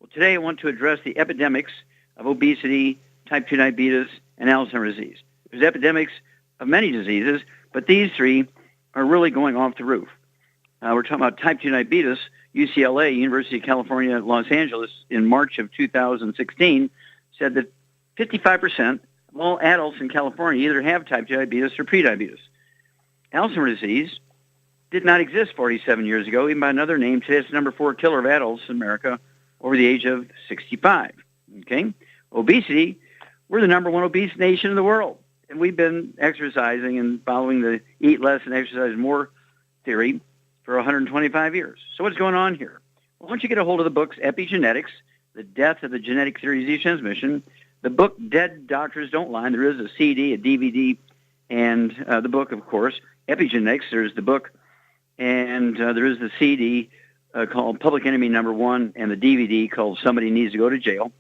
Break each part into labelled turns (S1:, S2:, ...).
S1: Well, today I want to address the epidemics of obesity, type 2 diabetes, and Alzheimer's disease. There's epidemics of many diseases, but these three are really going off the roof. We're talking about type 2 diabetes. UCLA, University of California, Los Angeles, in March of 2016, said that 55% of all adults in California either have type 2 diabetes or prediabetes. Alzheimer's disease did not exist 47 years ago, even by another name. Today it's the number 4 killer of adults in America over the age of 65. Okay? Obesity, we're the number 1 obese nation in the world. And we've been exercising and following the eat less and exercise more theory for 125 years. So what's going on here? Well, once you get a hold of the books Epigenetics, The Death of the Genetic Theory of Disease Transmission, the book Dead Doctors Don't Lie, there is a CD, a DVD, and the book, of course, Epigenetics. There's the book, and there is the CD called Public Enemy Number 1, and the DVD called Somebody Needs to Go to Jail.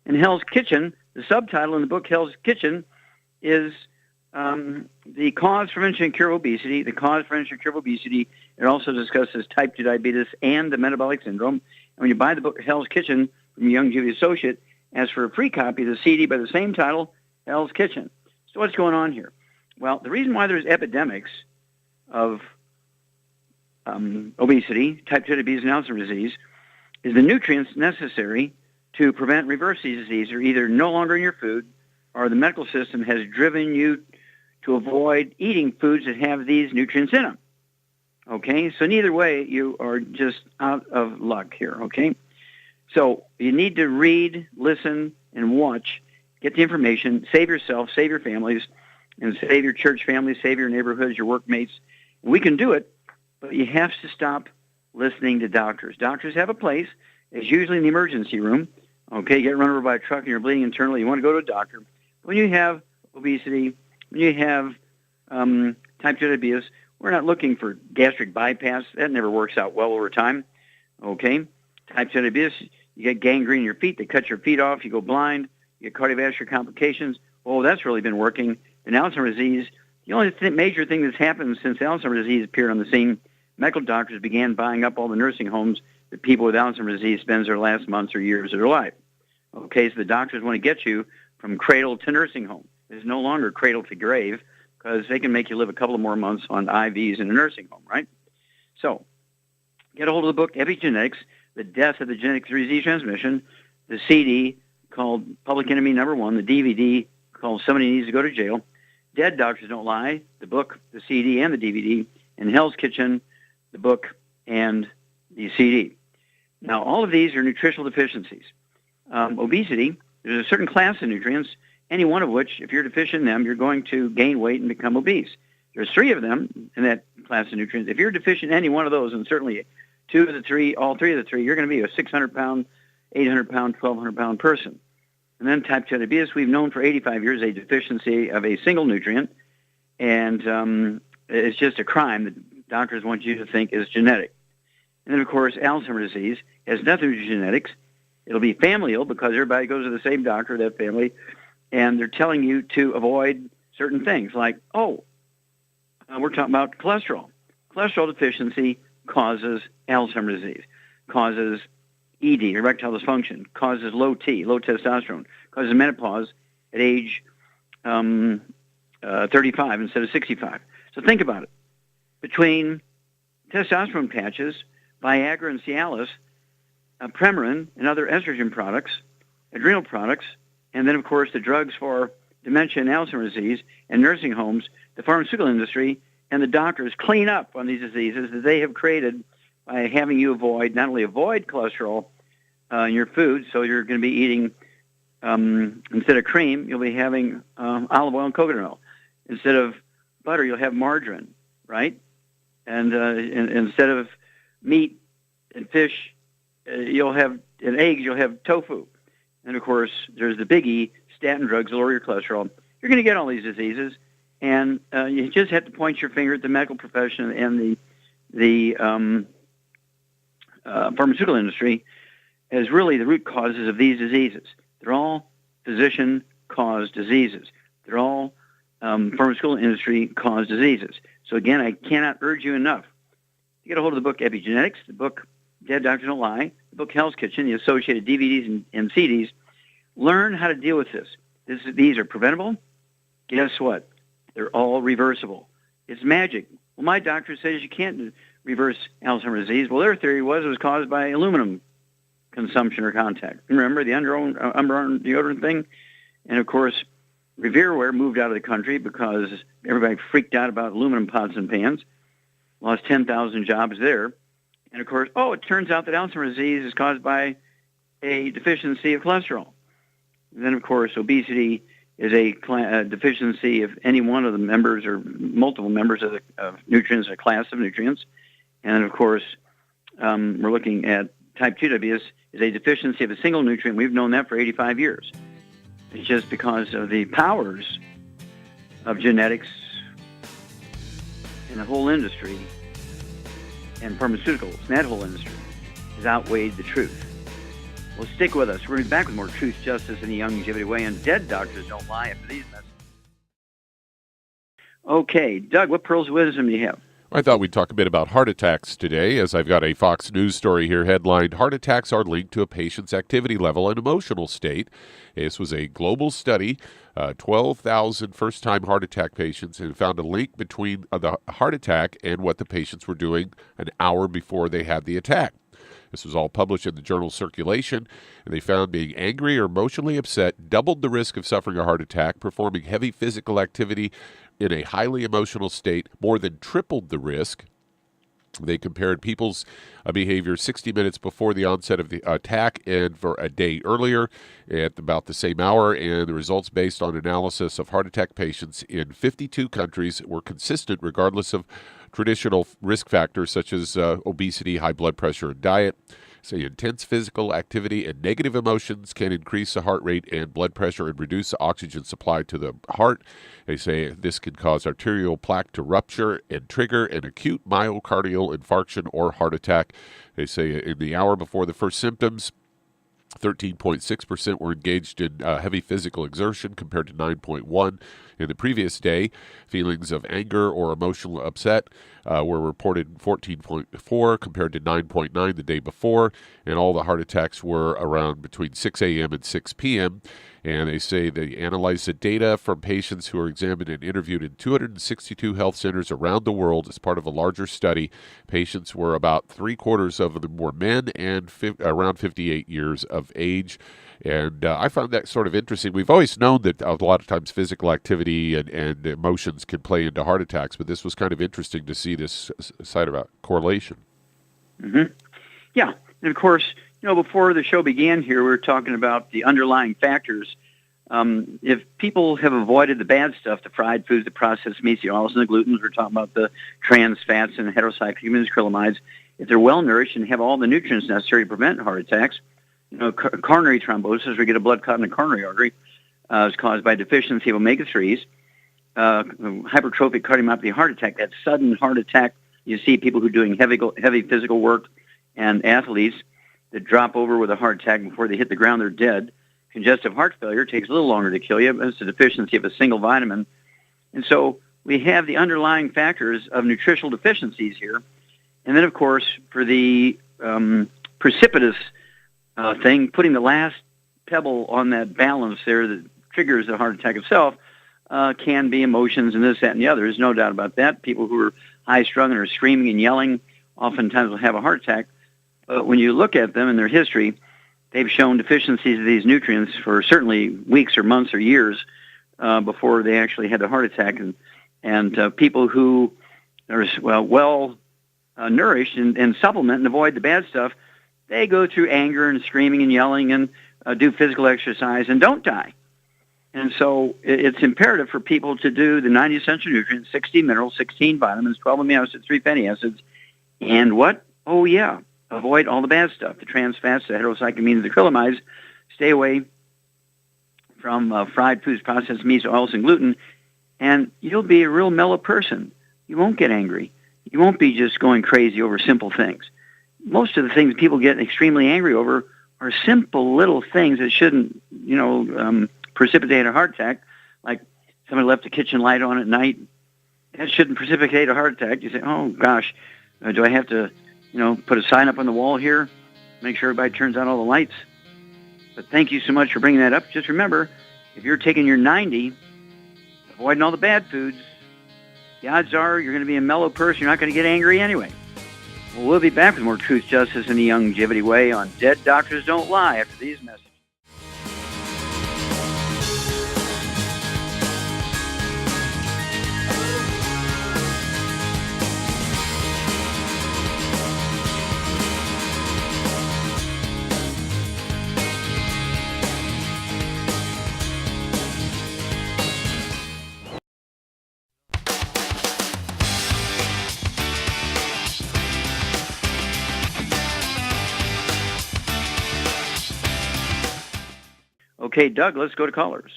S1: And Hell's Kitchen, the subtitle in the book Hell's Kitchen, is the cause, prevention, and cure of obesity. The cause, prevention, and cure of obesity. It also discusses type 2 diabetes and the metabolic syndrome. And when you buy the book Hell's Kitchen from your Youngevity associate, ask for a free copy of the CD by the same title, Hell's Kitchen. So what's going on here? Well, the reason why there's epidemics of obesity, type 2 diabetes, and Alzheimer's disease is the nutrients necessary to prevent and reverse these diseases are either no longer in your food, or the medical system has driven you to avoid eating foods that have these nutrients in them. Okay? So neither way, you are just out of luck here, okay? So you need to read, listen, and watch, get the information, save yourself, save your families, and save your church families, save your neighborhoods, your workmates. And we can do it, but you have to stop listening to doctors. Doctors have a place. It's usually in the emergency room. Okay, you get run over by a truck and you're bleeding internally, you want to go to a doctor. When you have obesity, when you have type 2 diabetes, we're not looking for gastric bypass. That never works out well over time. Okay? Type 2 diabetes, you get gangrene in your feet. They cut your feet off. You go blind. You get cardiovascular complications. Oh, that's really been working. And Alzheimer's disease, the only major thing that's happened since Alzheimer's disease appeared on the scene, medical doctors began buying up all the nursing homes that people with Alzheimer's disease spends their last months or years of their life. Okay, so the doctors want to get you from cradle to nursing home. It's no longer cradle to grave because they can make you live a couple of more months on IVs in a nursing home, right? So get a hold of the book Epigenetics, The Death of the Genetic Theory of Disease Transmission, the CD called Public Enemy Number 1, the DVD called Somebody Needs to Go to Jail, Dead Doctors Don't Lie, the book, the CD, and the DVD, and Hell's Kitchen, the book, and the CD. Now, all of these are nutritional deficiencies. Obesity, there's a certain class of nutrients, any one of which, if you're deficient in them, you're going to gain weight and become obese. There's 3 of them in that class of nutrients. If you're deficient in any one of those, and certainly 2 of the 3, all 3 of the 3, you're going to be a 600-pound, 800-pound, 1,200-pound person. And then type 2 diabetes, we've known for 85 years a deficiency of a single nutrient, and it's just a crime that doctors want you to think is genetic. And then, of course, Alzheimer's disease has nothing to do with genetics. It'll be familial because everybody goes to the same doctor, that family, and they're telling you to avoid certain things like, we're talking about cholesterol. Cholesterol deficiency causes Alzheimer's disease, causes ED, erectile dysfunction, causes low testosterone, causes menopause at age 35 instead of 65. So think about it. Between testosterone patches, Viagra and Cialis, Premarin and other estrogen products, adrenal products, and then, of course, the drugs for dementia and Alzheimer's disease and nursing homes, the pharmaceutical industry and the doctors clean up on these diseases that they have created by having you not only avoid cholesterol in your food, so you're going to be eating, instead of cream, you'll be having olive oil and coconut oil. Instead of butter, you'll have margarine, right? And instead of meat and fish, and eggs, you'll have tofu. And, of course, there's the biggie, statin drugs, lower your cholesterol. You're going to get all these diseases, and you just have to point your finger at the medical profession and the pharmaceutical industry as really the root causes of these diseases. They're all physician-caused diseases. They're all pharmaceutical industry-caused diseases. So, again, I cannot urge you enough to get a hold of the book Epigenetics, the book Dead Doctors Don't Lie, the book Hell's Kitchen, the associated DVDs and CDs. Learn how to deal with this. These are preventable. Guess what? They're all reversible. It's magic. Well, my doctor says you can't reverse Alzheimer's disease. Well, their theory was it was caused by aluminum consumption or contact. Remember the underarm deodorant thing? And, of course, Revereware moved out of the country because everybody freaked out about aluminum pots and pans, lost 10,000 jobs there. And, of course, it turns out that Alzheimer's disease is caused by a deficiency of cholesterol. And then, of course, obesity is a deficiency of any one of the members or multiple members of the nutrients, a class of nutrients. And, of course, we're looking at type 2 diabetes is a deficiency of a single nutrient. We've known that for 85 years. It's just because of the powers of genetics and the whole industry and pharmaceuticals, and that whole industry has outweighed the truth. Well, stick with us. We're going to be back with more Truth, Justice, and the Longevity Way, and Dead Doctors Don't Lie after these messages. Okay, Doug, what pearls of wisdom do you have?
S2: I thought we'd talk a bit about heart attacks today, as I've got a Fox News story here headlined, "Heart Attacks Are Linked to a Patient's Activity Level and Emotional State." This was a global study, 12,000 first-time heart attack patients, and found a link between the heart attack and what the patients were doing an hour before they had the attack. This was all published in the journal Circulation, and they found being angry or emotionally upset doubled the risk of suffering a heart attack. Performing heavy physical activity in a highly emotional state more than tripled the risk. They compared people's behavior 60 minutes before the onset of the attack and for a day earlier at about the same hour, and the results based on analysis of heart attack patients in 52 countries were consistent regardless of traditional risk factors such as obesity, high blood pressure, and diet. Say intense physical activity and negative emotions can increase the heart rate and blood pressure and reduce the oxygen supply to the heart. They say this can cause arterial plaque to rupture and trigger an acute myocardial infarction or heart attack. They say in the hour before the first symptoms, 13.6% were engaged in heavy physical exertion compared to 9.1% in the previous day. Feelings of anger or emotional upset were reported 14.4% compared to 9.9% the day before, and all the heart attacks were around between 6 a.m. and 6 p.m. And they say they analyzed the data from patients who were examined and interviewed in 262 health centers around the world as part of a larger study. Patients were about 3/4 of them were men and around 58 years of age. And I found that sort of interesting. We've always known that a lot of times physical activity and emotions can play into heart attacks, but this was kind of interesting to see this side of a correlation.
S1: Mm-hmm. Yeah, and of course, before the show began here, we were talking about the underlying factors. If people have avoided the bad stuff, the fried foods, the processed meats, the oils and the glutens, we're talking about the trans fats and the heterocyclic acrylamides, if they're well-nourished and have all the nutrients necessary to prevent heart attacks, coronary thrombosis, we get a blood clot in the coronary artery, is caused by deficiency of omega-3s. Hypertrophic cardiomyopathy heart attack, that sudden heart attack, you see people who are doing heavy physical work and athletes that drop over with a heart attack before they hit the ground, they're dead. Congestive heart failure takes a little longer to kill you, but it's a deficiency of a single vitamin. And so we have the underlying factors of nutritional deficiencies here. And then, of course, for the precipitous thing, putting the last pebble on that balance there that triggers the heart attack itself can be emotions and this, that, and the other. There's no doubt about that. People who are high-strung and are screaming and yelling oftentimes will have a heart attack. But when you look at them in their history, they've shown deficiencies of these nutrients for certainly weeks or months or years before they actually had a heart attack. And people who are well nourished and supplement and avoid the bad stuff, they go through anger and screaming and yelling and do physical exercise and don't die. And so it's imperative for people to do the 90 essential nutrients, 60 minerals, 16 vitamins, 12 amino acids, 3 fatty acids, and what? Oh, yeah, avoid all the bad stuff, the trans fats, the heterocyclamines, the acrylamides. Stay away from fried foods, processed meats, oils, and gluten, and you'll be a real mellow person. You won't get angry. You won't be just going crazy over simple things. Most of the things people get extremely angry over are simple little things that shouldn't, precipitate a heart attack. Like somebody left the kitchen light on at night. That shouldn't precipitate a heart attack. You say, oh, gosh, do I have to put a sign up on the wall here, make sure everybody turns on all the lights. But thank you so much for bringing that up. Just remember, if you're taking your 90, avoiding all the bad foods, the odds are you're going to be a mellow person. You're not going to get angry anyway. Well, we'll be back with more Truth, Justice, and the Longevity Way on Dead Doctors Don't Lie after these messages. Okay, Doug, let's go to callers.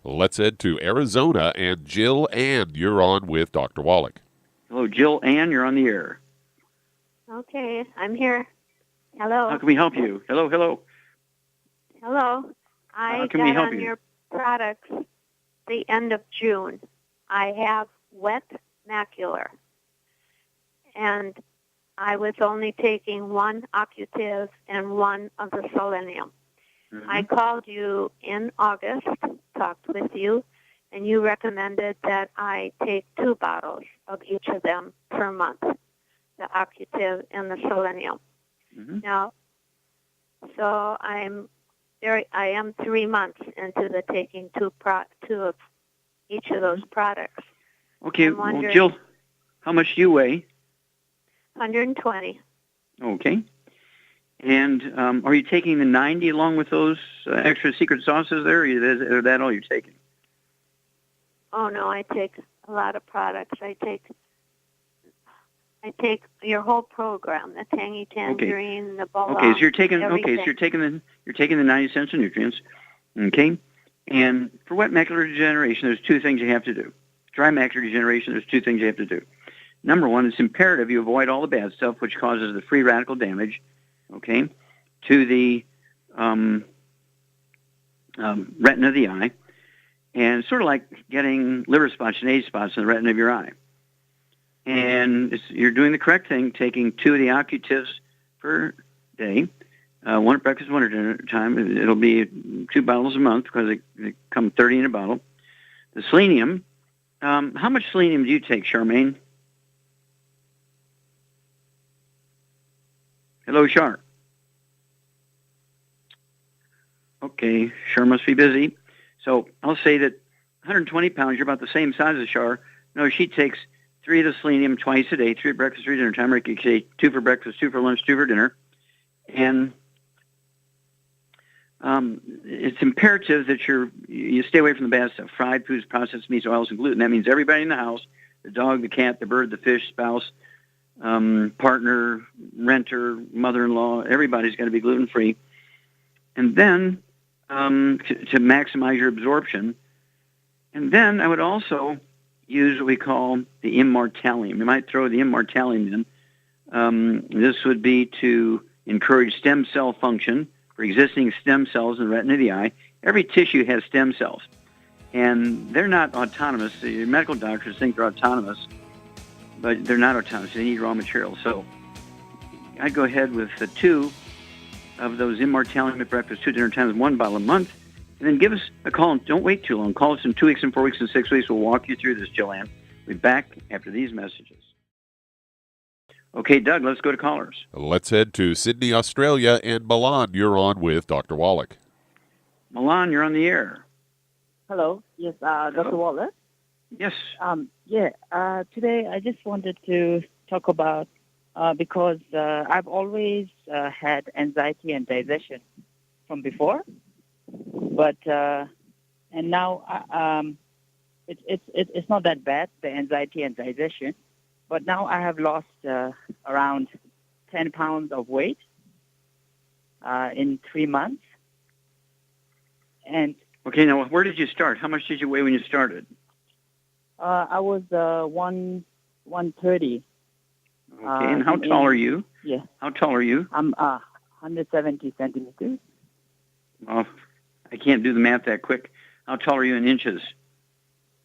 S2: Let's head to Arizona, and Jill Ann, you're on with Dr. Wallach.
S1: Hello, Jill Ann, you're on the air.
S3: Okay, I'm here. Hello.
S1: How can we help you? Hello.
S3: Hello. I
S1: can we
S3: got
S1: help
S3: on
S1: you?
S3: your products the end of June. I have wet macular, and I was only taking one occutive and one of the selenium.
S1: Mm-hmm.
S3: I called you in August, talked with you, and you recommended that I take 2 bottles of each of them per month, the occutive and the selenium.
S1: Mm-hmm.
S3: Now, so I am 3 months into the taking two of each of those products.
S1: Okay, well, Jill, how much do you weigh?
S3: 120.
S1: Okay. And are you taking the 90 along with those extra secret sauces there, or is that all you're taking?
S3: Oh, no, I take a lot of products. I take your whole program, the tangy tangerine, the Bola.
S1: Okay, so you're taking
S3: everything.
S1: you're taking the 90 cents of nutrients. Okay? And for wet macular degeneration, there's 2 things you have to do. Dry macular degeneration, there's 2 things you have to do. Number 1, it's imperative you avoid all the bad stuff which causes the free radical damage, okay, to the retina of the eye. And it's sort of like getting liver spots and age spots in the retina of your eye. And you're doing the correct thing, taking 2 of the occultives per day, one at breakfast, one at dinner time. It'll be 2 bottles a month because they come 30 in a bottle. The selenium, how much selenium do you take, Charmaine? Hello, Char. Okay, Char must be busy. So I'll say that 120 pounds, you're about the same size as Char. No, she takes 3 of the selenium twice a day, 3 at breakfast, 3 at dinner time, or you could say 2 for breakfast, 2 for lunch, 2 for dinner. And it's imperative that you stay away from the bad stuff, fried foods, processed meats, oils, and gluten. That means everybody in the house, the dog, the cat, the bird, the fish, spouse, partner, renter, mother-in-law, everybody's got to be gluten-free. And then to maximize your absorption. And then I would also use what we call the immortalium. You might throw the immortalium in. This would be to encourage stem cell function for existing stem cells in the retina of the eye. Every tissue has stem cells, and they're not autonomous. The medical doctors think they're autonomous, but they're not autonomous. They need raw material. So I'd go ahead with the 2 of those immortalium at breakfast, 2 at dinner times, 1 bottle a month. And then give us a call. Don't wait too long. Call us in 2 weeks and 4 weeks and 6 weeks. We'll walk you through this, Joanne. We'll be back after these messages. Okay, Doug, let's go to callers.
S2: Let's head to Sydney, Australia, and Malan, you're on with Dr. Wallach.
S1: Malan, you're on the air.
S4: Hello. Yes, Dr. Wallach.
S1: Yes.
S4: Today I just wanted to talk about, because I've always had anxiety and digestion from before, but and now it's not that bad, the anxiety and digestion, but now I have lost around 10 pounds of weight in 3 months. And
S1: okay, now where did you start? How much did you weigh when you started?
S4: I was 130.
S1: Okay, and how tall are you?
S4: Yeah.
S1: How tall are you?
S4: I'm 170 centimeters.
S1: Well, I can't do the math that quick. How tall are you in inches?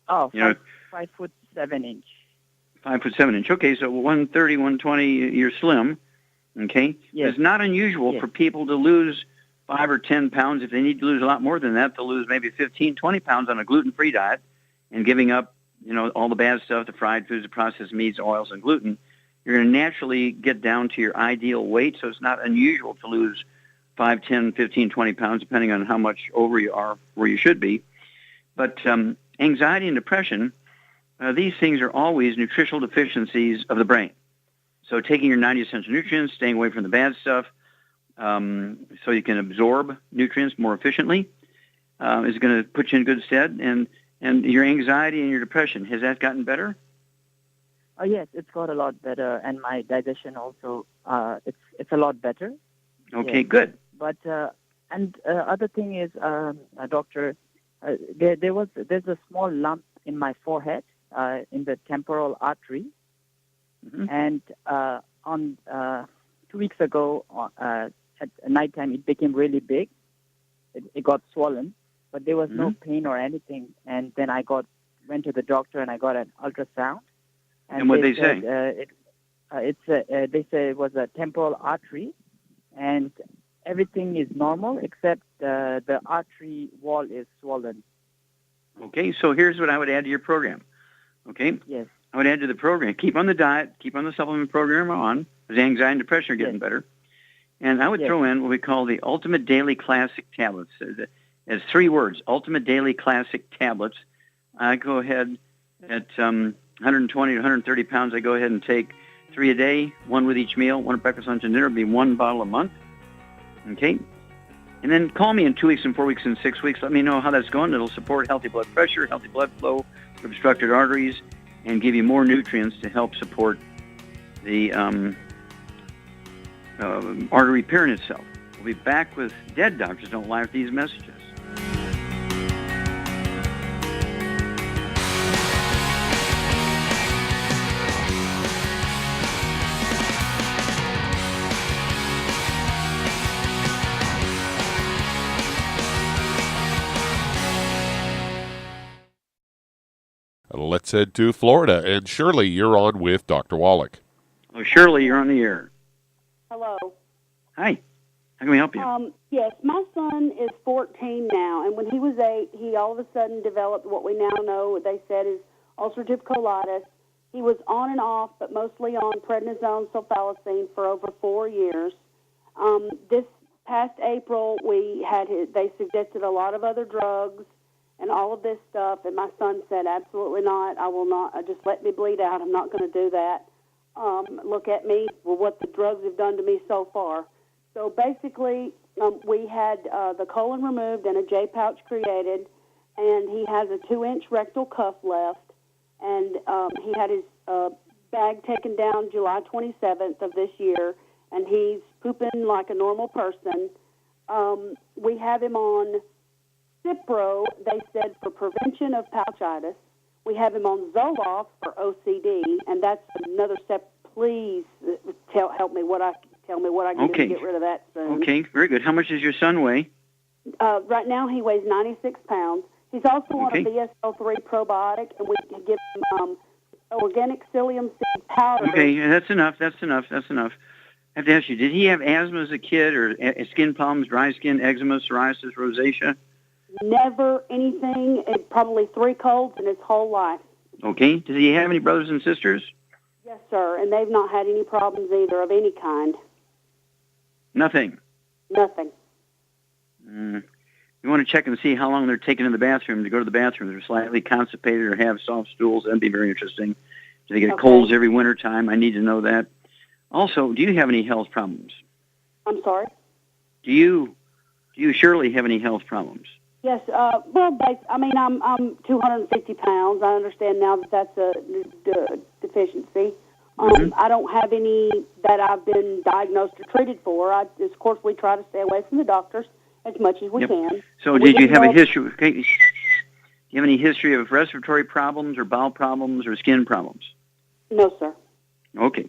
S4: Oh, 5'7"
S1: 5'7". Okay, so 130, 120, you're slim. Okay?
S4: Yes.
S1: It's not unusual
S4: Yes.
S1: for people to lose 5 or 10 pounds. If they need to lose a lot more than that, they'll lose maybe 15, 20 pounds on a gluten-free diet and giving up, all the bad stuff, the fried foods, the processed meats, oils, and gluten. You're going to naturally get down to your ideal weight, so it's not unusual to lose 5, 10, 15, 20 pounds, depending on how much over you are where you should be. But anxiety and depression, these things are always nutritional deficiencies of the brain. So taking your 90 essential nutrients, staying away from the bad stuff, so you can absorb nutrients more efficiently, is going to put you in good stead. And your anxiety and your depression, has that gotten better?
S4: Yes, it's got a lot better, and my digestion also, it's a lot better.
S1: Okay,
S4: Yes.
S1: good.
S4: But other thing is, doctor, there's a small lump in my forehead, in the temporal artery, and on 2 weeks ago at nighttime it became really big. It got swollen, but there was no pain or anything. And then I went to the doctor and I got an ultrasound.
S1: And what they say?
S4: They say it was a temporal artery, and everything is normal except the artery wall is swollen.
S1: Okay, so here's what I would add to your program. Okay?
S4: Yes.
S1: I would add to the program. Keep on the diet, keep on the supplement program on, because anxiety and depression are getting better. And I would throw in what we call the Ultimate Daily Classic Tablets. It's 3 words, Ultimate Daily Classic Tablets. I go ahead at 120 to 130 pounds, I go ahead and take 3 a day, 1 with each meal, 1 at breakfast, lunch, and dinner. It'll be 1 bottle a month. Okay? And then call me in 2 weeks and 4 weeks and 6 weeks. Let me know how that's going. It'll support healthy blood pressure, healthy blood flow, obstructed arteries, and give you more nutrients to help support the artery repair in itself. We'll be back with Dead Doctors Don't Lie with these messages.
S2: Let's head to Florida. And Shirley, you're on with Dr. Wallach.
S1: Oh, Shirley, you're on the air.
S5: Hello.
S1: Hi. How can we help you?
S5: Yes, my son is 14 now, and when he was 8, he all of a sudden developed what we now know, they said, is ulcerative colitis. He was on and off, but mostly on prednisone sulfasalazine for over 4 years. This past April, they suggested a lot of other drugs and all of this stuff, and my son said, absolutely not. I will not. Just let me bleed out. I'm not going to do that. Look at me, well, what the drugs have done to me so far. So basically, we had the colon removed and a J pouch created, and he has a 2-inch rectal cuff left, and he had his bag taken down July 27th of this year, and he's pooping like a normal person. We have him on Cipro, they said, for prevention of pouchitis. We have him on Zoloft for OCD, and that's another step. Please help me what I can do to get rid of that soon.
S1: Okay, very good. How much does your son weigh?
S5: Right now he weighs 96 pounds. He's also on a BSL-3 probiotic, and we can give him organic psyllium seed powder.
S1: Okay, that's enough. I have to ask you, did he have asthma as a kid, or skin problems, dry skin, eczema, psoriasis, rosacea?
S5: Never anything, probably 3 colds in his whole life.
S1: Okay. Does he have any brothers and sisters?
S5: Yes, sir, and they've not had any problems either of any kind.
S1: Nothing?
S5: Nothing.
S1: You want to check and see how long they're taking in the bathroom to go to the bathroom. They're slightly constipated or have soft stools. That'd be very interesting. Do they get colds every winter time? I need to know that. Also, do you have any health problems?
S5: I'm sorry?
S1: Do you Shirley have any health problems?
S5: Yes, I'm 250 pounds. I understand now that that's a deficiency. I don't have any that I've been diagnosed or treated for. Of course, we try to stay away from the doctors as much as we can.
S1: So did you have a history? Do you have any history of respiratory problems or bowel problems or skin problems?
S5: No, sir.
S1: Okay.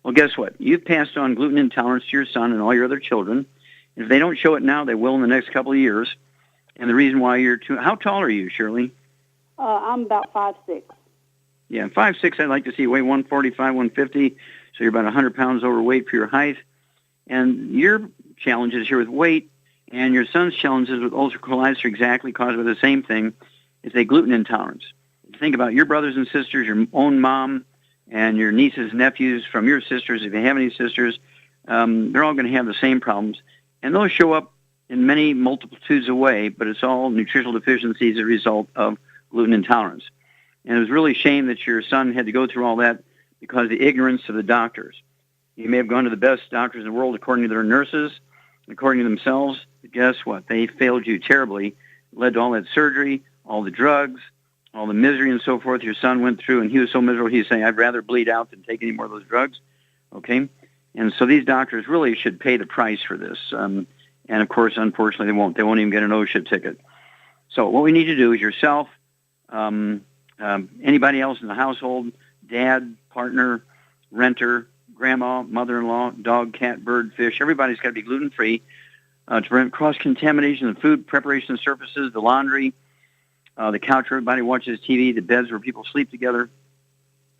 S1: Well, guess what? You've passed on gluten intolerance to your son and all your other children. If they don't show it now, they will in the next couple of years. And the reason why how tall are you, Shirley?
S5: I'm about 5'6".
S1: Yeah, 5'6", I'd like to see you weigh 145, 150, so you're about 100 pounds overweight for your height. And your challenges here with weight and your son's challenges with ulcerative colitis are exactly caused by the same thing. It's a gluten intolerance. Think about your brothers and sisters, your own mom, and your nieces and nephews from your sisters, if you have any sisters. They're all going to have the same problems. And those show up in many multitudes of ways, but it's all nutritional deficiencies as a result of gluten intolerance. And it was really a shame that your son had to go through all that because of the ignorance of the doctors. You may have gone to the best doctors in the world according to their nurses, according to themselves, but guess what? They failed you terribly. It led to all that surgery, all the drugs, all the misery and so forth your son went through, and he was so miserable, he's saying, I'd rather bleed out than take any more of those drugs. Okay? And so these doctors really should pay the price for this. And, of course, unfortunately, they won't. They won't even get an OSHA ticket. So what we need to do is yourself, anybody else in the household, dad, partner, renter, grandma, mother-in-law, dog, cat, bird, fish, everybody's got to be gluten-free to prevent cross-contamination of food preparation surfaces, the laundry, the couch where everybody watches TV, the beds where people sleep together.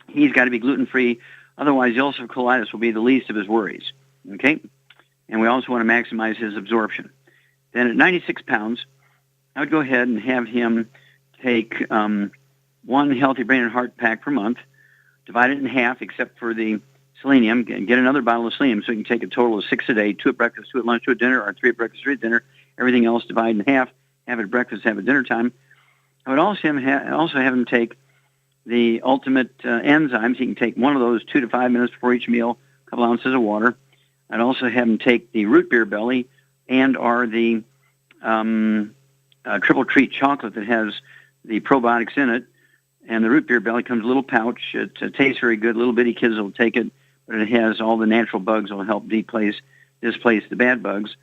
S1: He's got to be gluten-free. Otherwise, the ulcerative colitis will be the least of his worries. Okay? And we also want to maximize his absorption. Then at 96 pounds, I would go ahead and have him take one healthy brain and heart pack per month, divide it in half except for the selenium, get another bottle of selenium so you can take a total of 6 a day, 2 at breakfast, 2 at lunch, 2 at dinner, or 3 at breakfast, 3 at dinner. Everything else divide in half, have it at breakfast, have it at dinner time. I would also have him take the ultimate enzymes. He can take one of those 2 to 5 minutes before each meal, a couple ounces of water. I'd also have him take the root beer belly and or the triple treat chocolate that has the probiotics in it. And the root beer belly comes in a little pouch. It tastes very good. Little bitty kids will take it, but it has all the natural bugs that will help displace the bad bugs.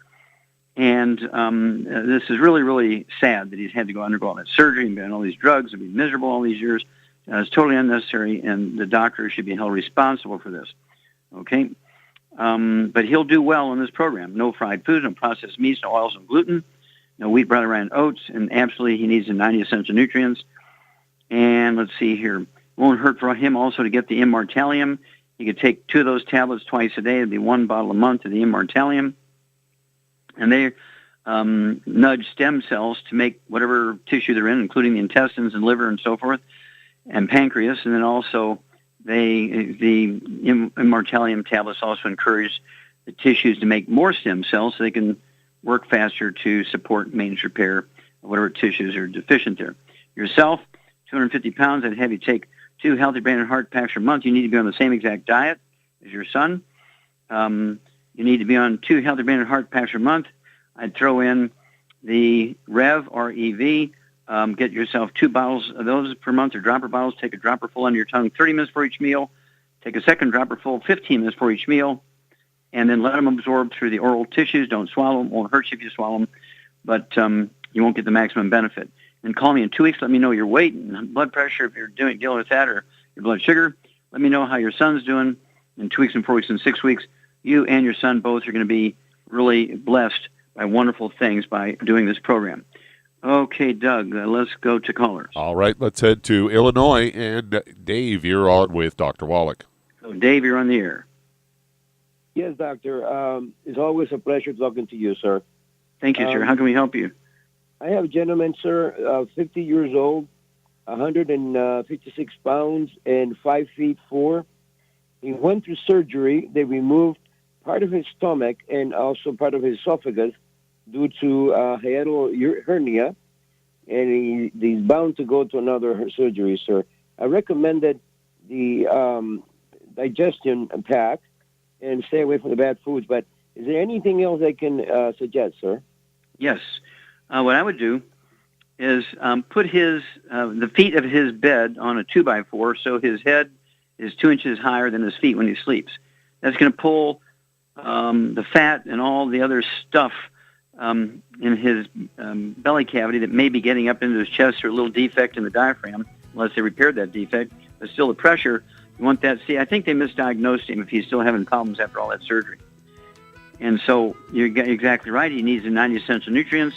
S1: And this is really, really sad that he's had to undergo all that surgery and been on all these drugs and be miserable all these years. It's totally unnecessary, and the doctor should be held responsible for this. Okay? But he'll do well in this program. No fried foods, no processed meats, no oils, no gluten, no wheat, bread, rye, and oats, and absolutely he needs the 90 essential nutrients. And let's see here. It won't hurt for him also to get the immortalium. He could take 2 of those tablets twice a day. It'd be 1 bottle a month of the immortalium. And they nudge stem cells to make whatever tissue they're in, including the intestines and liver and so forth, and pancreas. And then also the immortalium tablets also encourage the tissues to make more stem cells so they can work faster to support maintenance repair of whatever tissues are deficient there. Yourself, 250 pounds, I'd have you take 2 healthy brain and heart packs per month. You need to be on the same exact diet as your son. You need to be on 2 healthy brain and heart packs per month. I'd throw in the Rev, R-E-V. Get yourself 2 bottles of those per month, or dropper bottles. Take a dropper full under your tongue 30 minutes for each meal. Take a second dropper full 15 minutes for each meal. And then let them absorb through the oral tissues. Don't swallow them. Won't hurt you if you swallow them. But you won't get the maximum benefit. And call me in 2 weeks. Let me know your weight and blood pressure if you're dealing with that, or your blood sugar. Let me know how your son's doing in 2 weeks and 4 weeks and 6 weeks. You and your son both are going to be really blessed by wonderful things by doing this program. Okay, Doug, let's go to callers.
S2: All right, let's head to Illinois. And Dave, you're on with Dr. Wallach.
S1: So, Dave, you're on the air.
S6: Yes, doctor. It's always a pleasure talking to you, sir.
S1: Thank you, sir. How can we help you?
S6: I have a gentleman, sir, 50 years old, 156 pounds, and 5'4". He went through surgery. They removed part of his stomach and also part of his esophagus due to hiatal hernia, and he's bound to go to another surgery, sir. I recommended the digestion pack and stay away from the bad foods, but is there anything else I can suggest, sir?
S1: Yes. What I would do is put the feet of his bed on a 2x4 so his head is 2 inches higher than his feet when he sleeps. That's going to pull the fat and all the other stuff in his belly cavity that may be getting up into his chest or a little defect in the diaphragm, unless they repaired that defect. But still the pressure, you want that. See, I think they misdiagnosed him if he's still having problems after all that surgery. And so you're exactly right. He needs the 90 essential nutrients,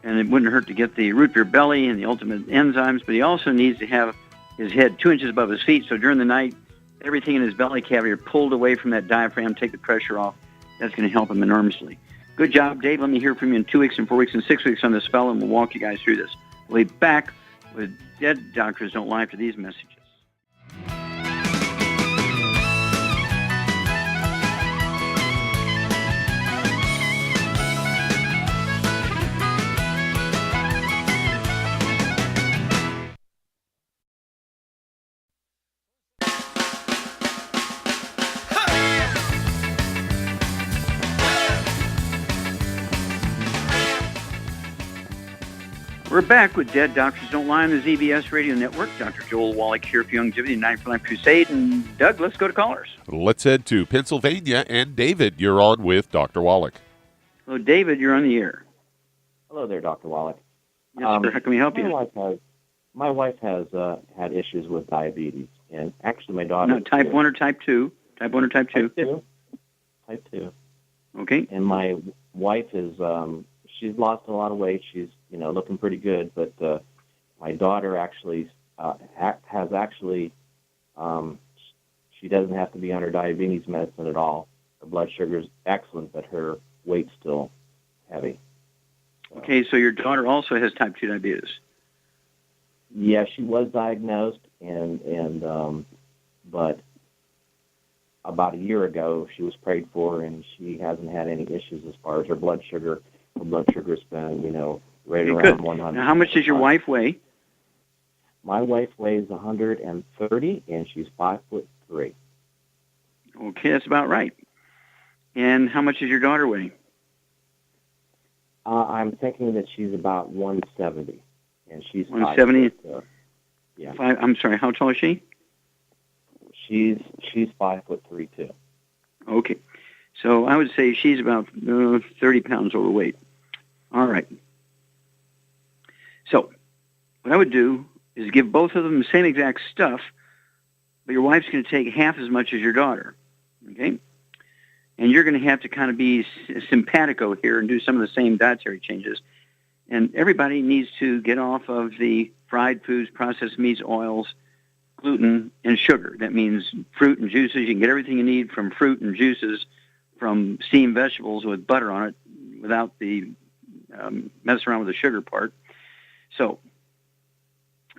S1: and it wouldn't hurt to get the root beer belly and the ultimate enzymes, but he also needs to have his head 2 inches above his feet, so during the night, everything in his belly cavity are pulled away from that diaphragm, take the pressure off, That's going to help him enormously. Good job, Dave. Let me hear from you in 2 weeks and 4 weeks and 6 weeks on this fellow, and we'll walk you guys through this. We'll be back with Dead Doctors Don't Lie after these messages. We're back with Dead Doctors Don't Lie on the ZBS Radio Network. Dr. Joel Wallach here for Longevity, 9 for Life Crusade. And Doug, let's go to callers.
S2: Let's head to Pennsylvania. And David, you're on with Dr. Wallach.
S1: Hello, David, you're on the air.
S7: Hello there, Dr. Wallach.
S1: Yes, sir. How can we help you?
S7: My wife has had issues with diabetes, and actually my daughter...
S1: No, type 1 or type 2? Type 1 or type 2?
S7: Type 2.
S1: Okay.
S7: And my wife is... she's lost a lot of weight. She's, looking pretty good. But my daughter actually has actually, she doesn't have to be on her diabetes medicine at all. Her blood sugar is excellent, but her weight's still heavy.
S1: Okay, so your daughter also has type 2 diabetes.
S7: Yeah, she was diagnosed, but about a year ago, she was prayed for, and she hasn't had any issues as far as her blood sugar. Her blood sugar's been, right around 100.
S1: Now, how much does your wife weigh?
S7: My wife weighs 130, and she's 5'3".
S1: Okay, that's about right. And how much does your daughter weigh?
S7: I'm thinking that she's about 170, and she's
S1: 170.
S7: 5'4". Yeah.
S1: I'm sorry. How tall is she?
S7: She's 5'3" too.
S1: Okay, so I would say she's about 30 pounds overweight. All right. So what I would do is give both of them the same exact stuff, but your wife's going to take half as much as your daughter. Okay. And you're going to have to kind of be simpatico here and do some of the same dietary changes. And everybody needs to get off of the fried foods, processed meats, oils, gluten, and sugar. That means fruit and juices. You can get everything you need from fruit and juices, from steamed vegetables with butter on it, without the messing around with the sugar part. So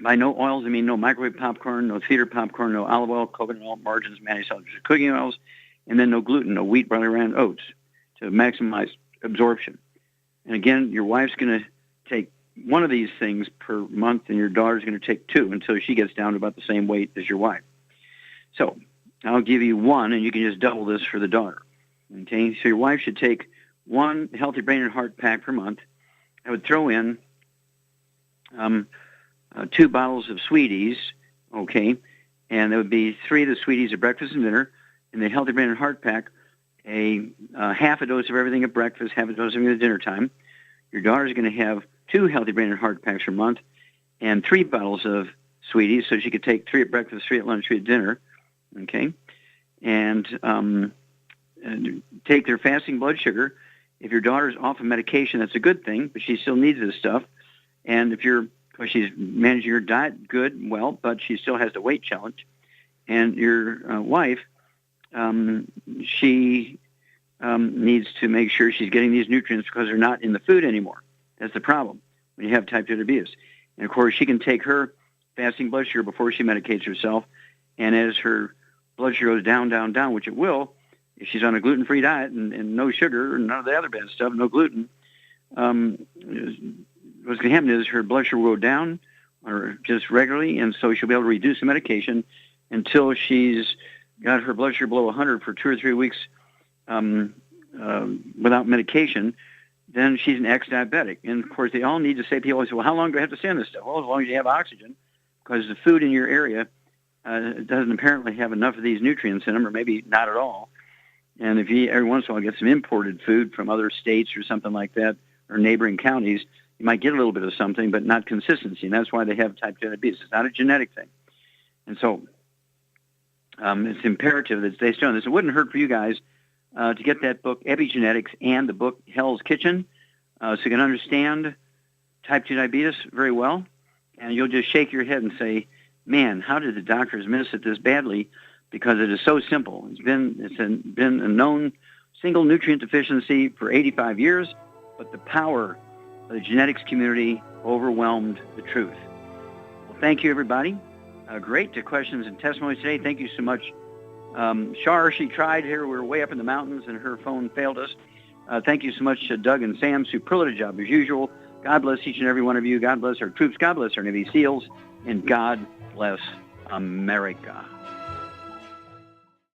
S1: by no oils, I mean no microwave popcorn, no theater popcorn, no olive oil, coconut oil, margarines, mayonnaise, cooking oils, and then no gluten, no wheat, barley, rye, and oats to maximize absorption. And again, your wife's going to take one of these things per month, and your daughter's going to take two until she gets down to about the same weight as your wife. So I'll give you one, and you can just double this for the daughter. Okay, so your wife should take one Healthy Brain and Heart pack per month. I would throw in 2 bottles of Sweeties, okay, and there would be 3 of the Sweeties at breakfast and dinner. In the Healthy Brain and Heart pack, a half a dose of everything at breakfast, half a dose of everything at dinner time. Your daughter's going to have 2 Healthy Brain and Heart packs per month and 3 bottles of Sweeties, so she could take 3 at breakfast, 3 at lunch, 3 at dinner, okay, and take their fasting blood sugar. If your daughter's off of medication, that's a good thing, but she still needs this stuff. And if she's managing her diet good, well, but she still has the weight challenge. And your wife, she needs to make sure she's getting these nutrients because they're not in the food anymore. That's the problem when you have type 2 diabetes. And, of course, she can take her fasting blood sugar before she medicates herself. And as her blood sugar goes down, down, down, which it will, if she's on a gluten-free diet and no sugar and none of the other bad stuff, no gluten, what's going to happen is her blood sugar will go down or just regularly, and so she'll be able to reduce the medication until she's got her blood sugar below 100 for 2 or 3 weeks without medication. Then she's an ex-diabetic. And, of course, they all need to say, people always say, well, how long do I have to stay on this stuff? Well, as long as you have oxygen, because the food in your area doesn't apparently have enough of these nutrients in them, or maybe not at all. And if you every once in a while get some imported food from other states or something like that, or neighboring counties, you might get a little bit of something, but not consistency. And that's why they have type 2 diabetes. It's not a genetic thing. And so it's imperative that they stay on this. It wouldn't hurt for you guys to get that book, Epigenetics, and the book, Hell's Kitchen, so you can understand type 2 diabetes very well. And you'll just shake your head and say, man, how did the doctors miss it this badly? Because it is so simple. It's been a known single nutrient deficiency for 85 years, but the power of the genetics community overwhelmed the truth. Well, thank you, everybody. Great questions and testimonies today. Thank you so much. Shar, she tried here. We were way up in the mountains, and her phone failed us. Thank you so much to Doug and Sam. Superlative job, as usual. God bless each and every one of you. God bless our troops. God bless our Navy SEALs. And God bless America.